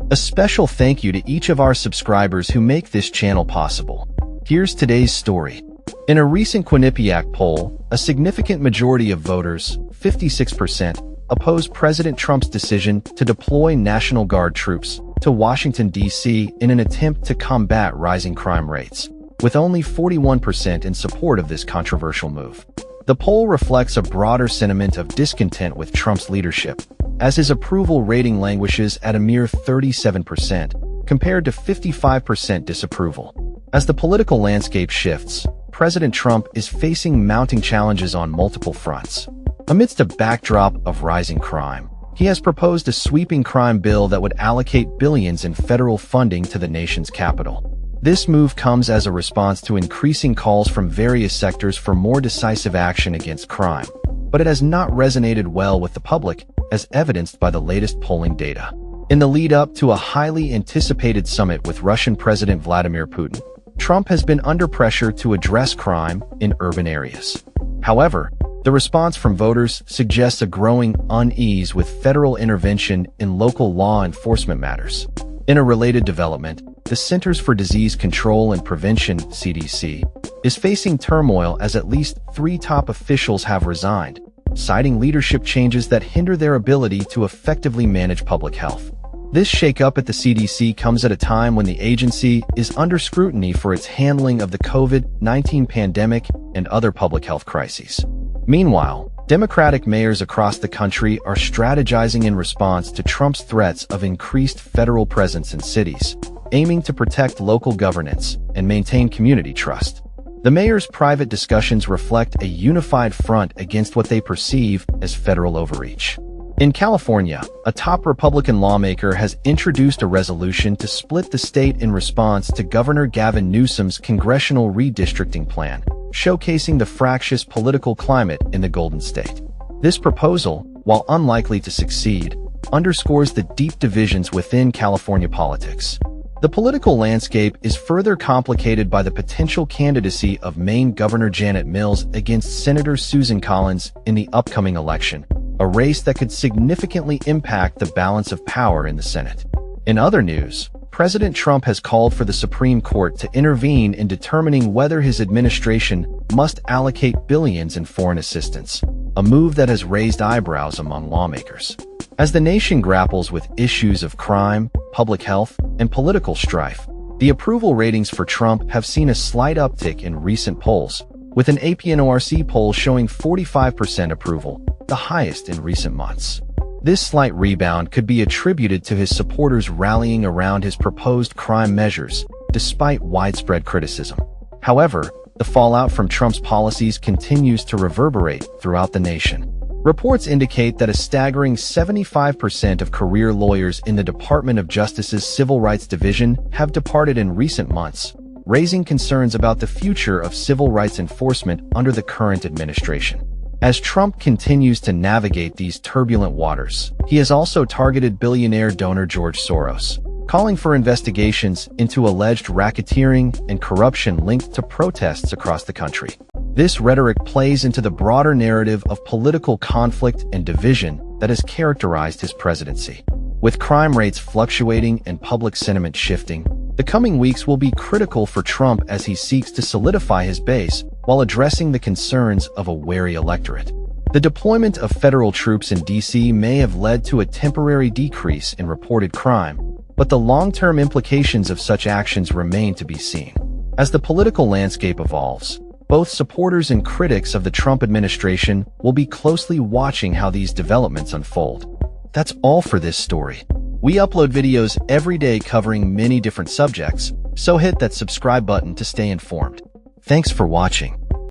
A special thank you to each of our subscribers who make this channel possible. Here's today's story. In a recent Quinnipiac poll, a significant majority of voters, 56%, opposed President Trump's decision to deploy National Guard troops to Washington, D.C. in an attempt to combat rising crime rates, with only 41% in support of this controversial move. The poll reflects a broader sentiment of discontent with Trump's leadership, as his approval rating languishes at a mere 37%, compared to 55% disapproval. As the political landscape shifts, President Trump is facing mounting challenges on multiple fronts. Amidst a backdrop of rising crime, he has proposed a sweeping crime bill that would allocate billions in federal funding to the nation's capital. This move comes as a response to increasing calls from various sectors for more decisive action against crime, but it has not resonated well with the public, as evidenced by the latest polling data. In the lead-up to a highly anticipated summit with Russian President Vladimir Putin, Trump has been under pressure to address crime in urban areas. However, the response from voters suggests a growing unease with federal intervention in local law enforcement matters. In a related development, the Centers for Disease Control and Prevention, CDC, is facing turmoil as at least 3 top officials have resigned, citing leadership changes that hinder their ability to effectively manage public health. This shakeup at the CDC comes at a time when the agency is under scrutiny for its handling of the COVID-19 pandemic and other public health crises. Meanwhile, Democratic mayors across the country are strategizing in response to Trump's threats of increased federal presence in cities, aiming to protect local governance and maintain community trust. The mayors' private discussions reflect a unified front against what they perceive as federal overreach. In California, a top Republican lawmaker has introduced a resolution to split the state in response to Governor Gavin Newsom's congressional redistricting plan, showcasing the fractious political climate in the Golden State. This proposal, while unlikely to succeed, underscores the deep divisions within California politics. The political landscape is further complicated by the potential candidacy of Maine Governor Janet Mills against Senator Susan Collins in the upcoming election, a race that could significantly impact the balance of power in the Senate. In other news, President Trump has called for the Supreme Court to intervene in determining whether his administration must allocate billions in foreign assistance, a move that has raised eyebrows among lawmakers. As the nation grapples with issues of crime, public health, and political strife, the approval ratings for Trump have seen a slight uptick in recent polls, with an APNORC poll showing 45% approval, the highest in recent months. This slight rebound could be attributed to his supporters rallying around his proposed crime measures, despite widespread criticism. However, the fallout from Trump's policies continues to reverberate throughout the nation. Reports indicate that a staggering 75% of career lawyers in the Department of Justice's Civil Rights Division have departed in recent months, raising concerns about the future of civil rights enforcement under the current administration. As Trump continues to navigate these turbulent waters, he has also targeted billionaire donor George Soros, calling for investigations into alleged racketeering and corruption linked to protests across the country. This rhetoric plays into the broader narrative of political conflict and division that has characterized his presidency. With crime rates fluctuating and public sentiment shifting, the coming weeks will be critical for Trump as he seeks to solidify his base while addressing the concerns of a wary electorate. The deployment of federal troops in D.C. may have led to a temporary decrease in reported crime, but the long-term implications of such actions remain to be seen. As the political landscape evolves, both supporters and critics of the Trump administration will be closely watching how these developments unfold. That's all for this story. We upload videos every day covering many different subjects, so hit that subscribe button to stay informed. Thanks for watching.